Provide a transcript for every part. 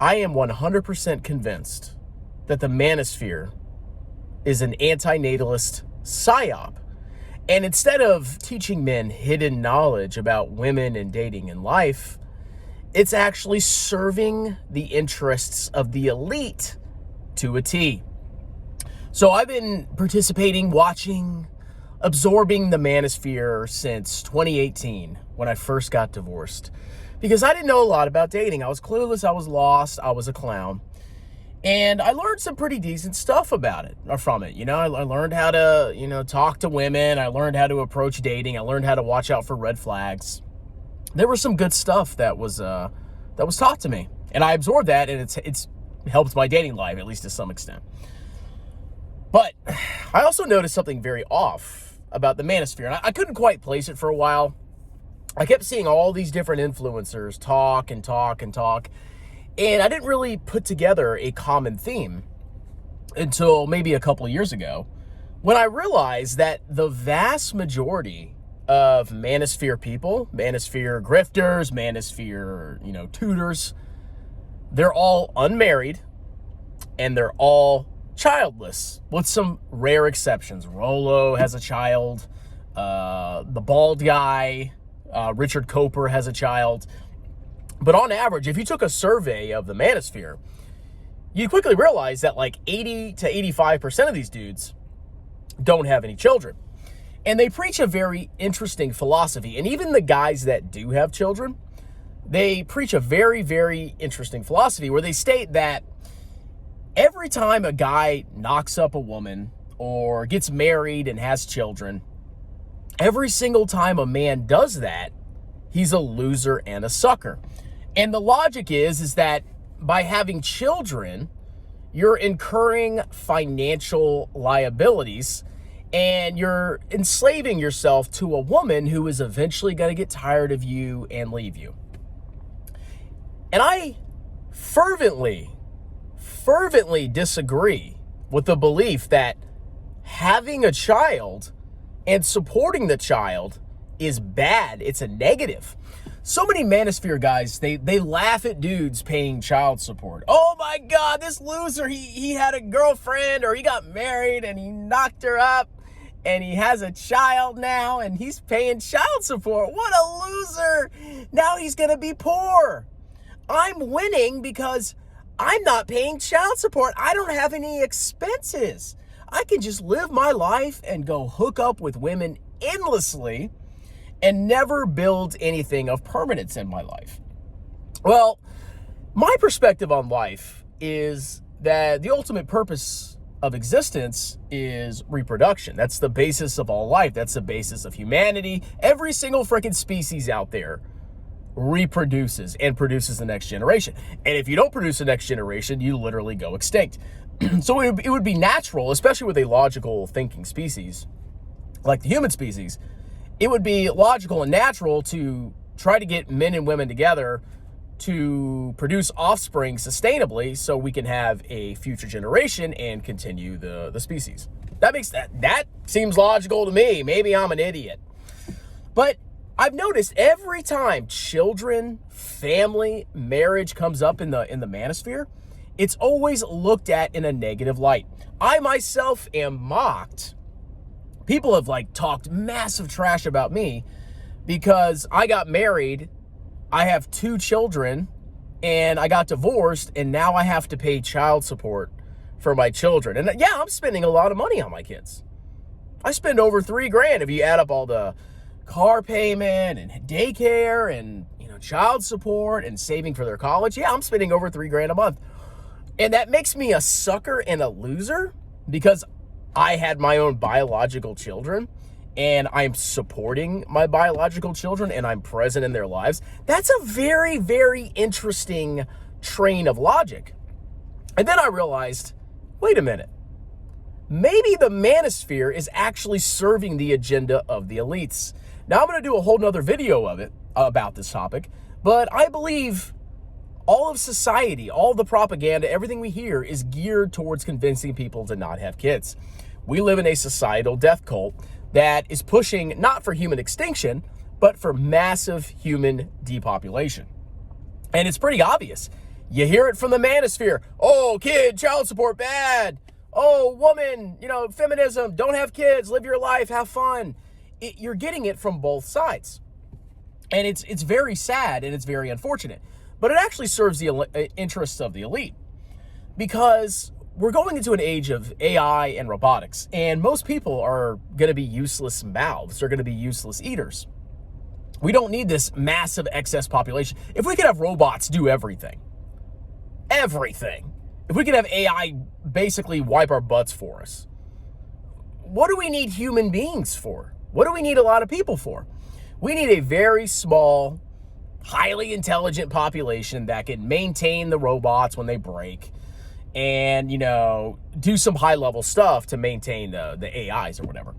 I am 100% convinced that the Manosphere is an anti-natalist psyop. And instead of teaching men hidden knowledge about women and dating and life, it's actually serving the interests of the elite to a T. So I've been participating, watching, absorbing the Manosphere since 2018 when I first got divorced. Because I didn't know a lot about dating. I was clueless, I was lost, I was a clown. And I learned some pretty decent stuff about it, or from it. I learned how to, talk to women. I learned how to approach dating. I learned how to watch out for red flags. There was some good stuff that was taught to me. And I absorbed that, and it's helped my dating life, at least to some extent. But I also noticed something very off about the Manosphere. And I couldn't quite place it for a while. I kept seeing all these different influencers talk and talk and talk. And I didn't really put together a common theme until maybe a couple of years ago, when I realized that the vast majority of Manosphere people, Manosphere grifters, Manosphere, tutors, they're all unmarried and they're all childless, with some rare exceptions. Rolo has a child. The bald guy, Richard Coper, has a child. But on average, if you took a survey of the Manosphere, you quickly realize that like 80 to 85% of these dudes don't have any children. And they preach a very interesting philosophy. And even the guys that do have children, they preach a very, very interesting philosophy where they state that every time a guy knocks up a woman or gets married and has children, every single time a man does that, he's a loser and a sucker. And the logic is that by having children, you're incurring financial liabilities and you're enslaving yourself to a woman who is eventually going to get tired of you and leave you. And I fervently disagree with the belief that having a child and supporting the child is bad. It's a negative. So many Manosphere guys, they laugh at dudes paying child support. Oh my God, this loser, he had a girlfriend or he got married and he knocked her up and he has a child now and he's paying child support. What a loser. Now he's going to be poor. I'm winning because I'm not paying child support. I don't have any expenses. I can just live my life and go hook up with women endlessly and never build anything of permanence in my life. Well, my perspective on life is that the ultimate purpose of existence is reproduction. That's the basis of all life. That's the basis of humanity. Every single freaking species out there reproduces and produces the next generation. And if you don't produce the next generation, you literally go extinct. So it would be natural, especially with a logical thinking species like the human species, it would be logical and natural to try to get men and women together to produce offspring sustainably so we can have a future generation and continue the species. That seems logical to me. Maybe I'm an idiot. But I've noticed every time children, family, marriage comes up in the Manosphere, it's always looked at in a negative light. I myself am mocked. People have talked massive trash about me because I got married, I have 2 children, and I got divorced, and now I have to pay child support for my children. And yeah, I'm spending a lot of money on my kids. I spend over $3,000 if you add up all the car payment and daycare and child support and saving for their college. Yeah, I'm spending over $3,000 a month. And that makes me a sucker and a loser because I had my own biological children and I'm supporting my biological children and I'm present in their lives. That's a very, very interesting train of logic. And then I realized, wait a minute, maybe the Manosphere is actually serving the agenda of the elites. Now I'm going to do a whole nother video of it about this topic, but I believe all of society, all the propaganda, everything we hear is geared towards convincing people to not have kids. We live in a societal death cult that is pushing not for human extinction, but for massive human depopulation. And it's pretty obvious. You hear it from the Manosphere. Oh, kid, child support, bad. Oh, woman, feminism, don't have kids, live your life, have fun. You're getting it from both sides. And it's very sad and it's very unfortunate. But it actually serves the interests of the elite. Because we're going into an age of AI and robotics. And most people are going to be useless mouths. They're going to be useless eaters. We don't need this massive excess population. If we could have robots do everything, if we could have AI basically wipe our butts for us, what do we need human beings for? What do we need a lot of people for? We need a very small, highly intelligent population that can maintain the robots when they break and, do some high-level stuff to maintain the AIs or whatever.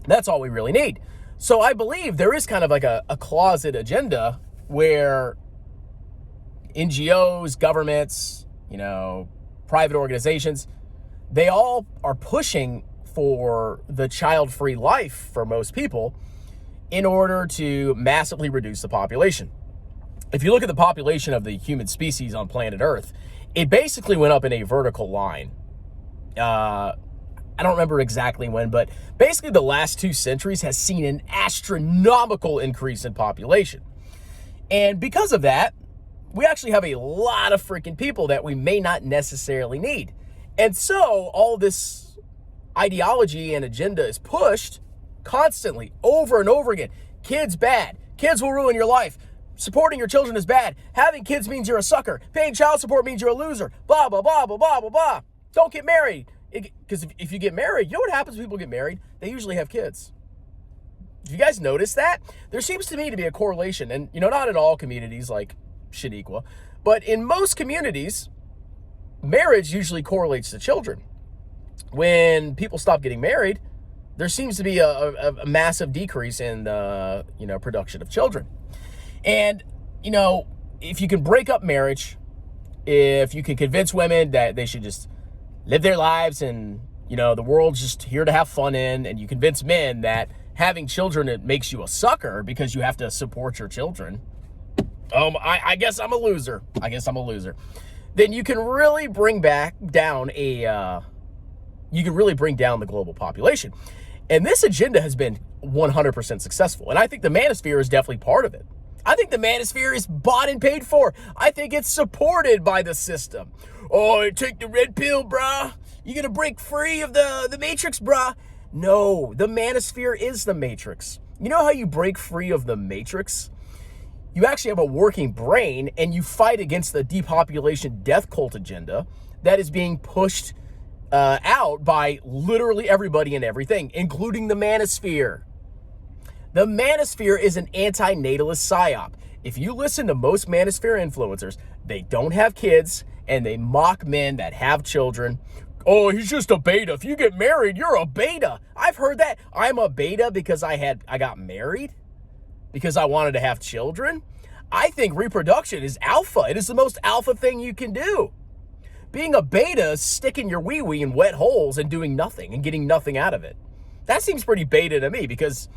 That's all we really need. So I believe there is kind of like a closet agenda where NGOs, governments, private organizations, they all are pushing for the child-free life for most people in order to massively reduce the population. If you look at the population of the human species on planet Earth, it basically went up in a vertical line. I don't remember exactly when, but basically the last 2 centuries has seen an astronomical increase in population. And because of that, we actually have a lot of freaking people that we may not necessarily need. And so all this ideology and agenda is pushed constantly, over and over again. Kids bad. Kids will ruin your life. Supporting your children is bad. Having kids means you're a sucker. Paying child support means you're a loser. Blah, blah, blah, blah, blah, blah, blah. Don't get married. Because if you get married, you know what happens when people get married? They usually have kids. Have you guys noticed that? There seems to me to be a correlation. And, not in all communities like Shaniqua, but in most communities, marriage usually correlates to children. When people stop getting married, there seems to be a massive decrease in the, production of children. And, if you can break up marriage, if you can convince women that they should just live their lives and, the world's just here to have fun in, and you convince men that having children, it makes you a sucker because you have to support your children. I guess I'm a loser. Then you can really bring down the global population. And this agenda has been 100% successful. And I think the Manosphere is definitely part of it. I think the Manosphere is bought and paid for. I think it's supported by the system. Oh, take the red pill, brah. You gonna break free of the Matrix, brah? No, the Manosphere is the Matrix. You know how you break free of the Matrix? You actually have a working brain and you fight against the depopulation death cult agenda that is being pushed out by literally everybody and everything, including the Manosphere. The Manosphere is an anti-natalist psyop. If you listen to most Manosphere influencers, they don't have kids and they mock men that have children. Oh, he's just a beta. If you get married, you're a beta. I've heard that. I'm a beta because I got married, because I wanted to have children. I think reproduction is alpha. It is the most alpha thing you can do. Being a beta is sticking your wee-wee in wet holes and doing nothing and getting nothing out of it. That seems pretty beta to me because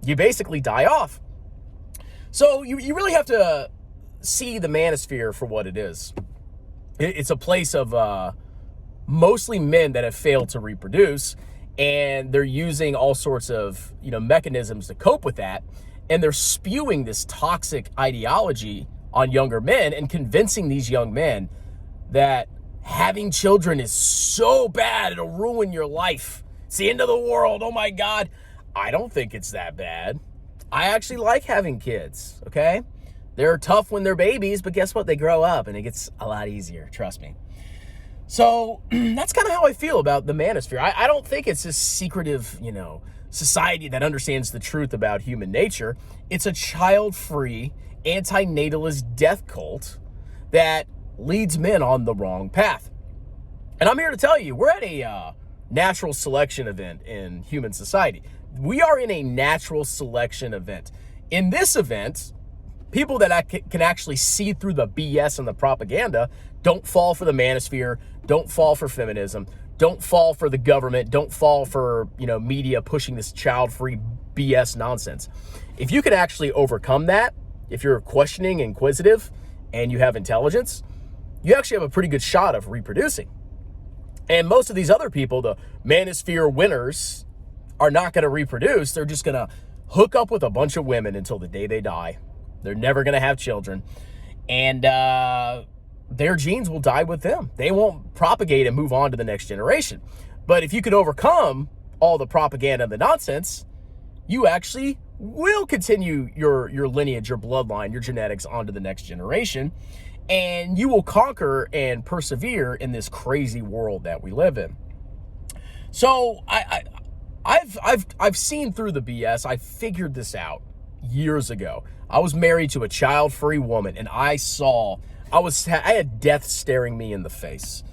you basically die off. So you really have to see the Manosphere for what it is. It's a place of mostly men that have failed to reproduce, and they're using all sorts of mechanisms to cope with that, and they're spewing this toxic ideology on younger men and convincing these young men that having children is so bad, it'll ruin your life. It's the end of the world. Oh my God. I don't think it's that bad. I actually like having kids, okay? They're tough when they're babies, but guess what? They grow up and it gets a lot easier, trust me. So that's kind of how I feel about the Manosphere. I don't think it's this secretive, society that understands the truth about human nature. It's a child-free, anti-natalist death cult that leads men on the wrong path. And I'm here to tell you, we're at a natural selection event in human society. We are in a natural selection event. In this event, people that can actually see through the BS and the propaganda don't fall for the Manosphere, don't fall for feminism, don't fall for the government, don't fall for, media pushing this child-free BS nonsense. If you can actually overcome that, if you're questioning, inquisitive, and you have intelligence, you actually have a pretty good shot of reproducing. And most of these other people, the Manosphere winners, are not going to reproduce. They're just going to hook up with a bunch of women until the day they die. They're never going to have children. And their genes will die with them. They won't propagate and move on to the next generation. But if you can overcome all the propaganda and the nonsense, you actually will continue your lineage, your bloodline, your genetics onto the next generation. And you will conquer and persevere in this crazy world that we live in. So I've seen through the BS. I figured this out years ago. I was married to a child-free woman, and I had death staring me in the face.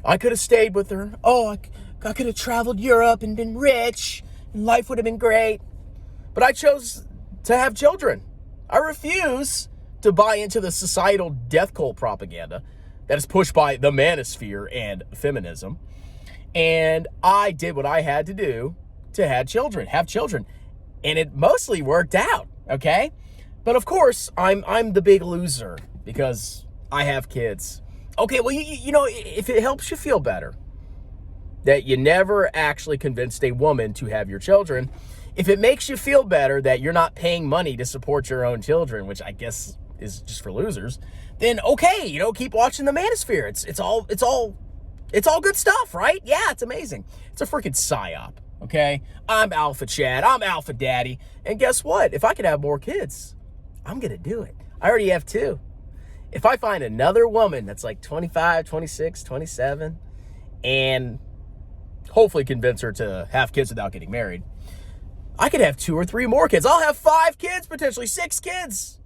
I could have stayed with her. Oh, I could have traveled Europe and been rich, and life would have been great. But I chose to have children. I refuse to buy into the societal death cult propaganda that is pushed by the Manosphere and feminism. And I did what I had to do to have children. And it mostly worked out, okay? But of course, I'm the big loser because I have kids. Okay, well, you know, if it helps you feel better that you never actually convinced a woman to have your children, if it makes you feel better that you're not paying money to support your own children, which I guess is just for losers, then okay, you know, keep watching the Manosphere. It's all good stuff, right? Yeah, it's amazing. It's a freaking psyop, okay? I'm Alpha Chad, I'm Alpha Daddy, and guess what? If I could have more kids, I'm gonna do it. I already have 2. If I find another woman that's like 25, 26, 27, and hopefully convince her to have kids without getting married, I could have 2 or 3 more kids. I'll have 5 kids, potentially 6 kids.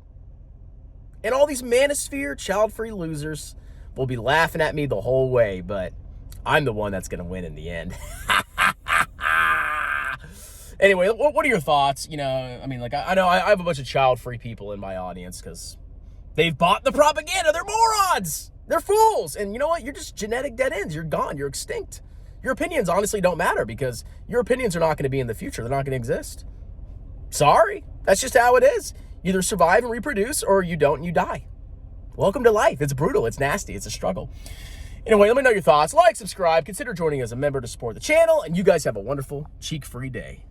And all these Manosphere child-free losers will be laughing at me the whole way, but I'm the one that's going to win in the end. Anyway, what are your thoughts? You know, I mean, like, I know I have a bunch of child-free people in my audience because they've bought the propaganda. They're morons. They're fools. And you know what? You're just genetic dead ends. You're gone. You're extinct. Your opinions honestly don't matter because your opinions are not going to be in the future. They're not going to exist. Sorry. That's just how it is. You either survive and reproduce or you don't and you die. Welcome to life. It's brutal. It's nasty. It's a struggle. Anyway, let me know your thoughts. Like, subscribe, consider joining as a member to support the channel, and you guys have a wonderful cheek-free day.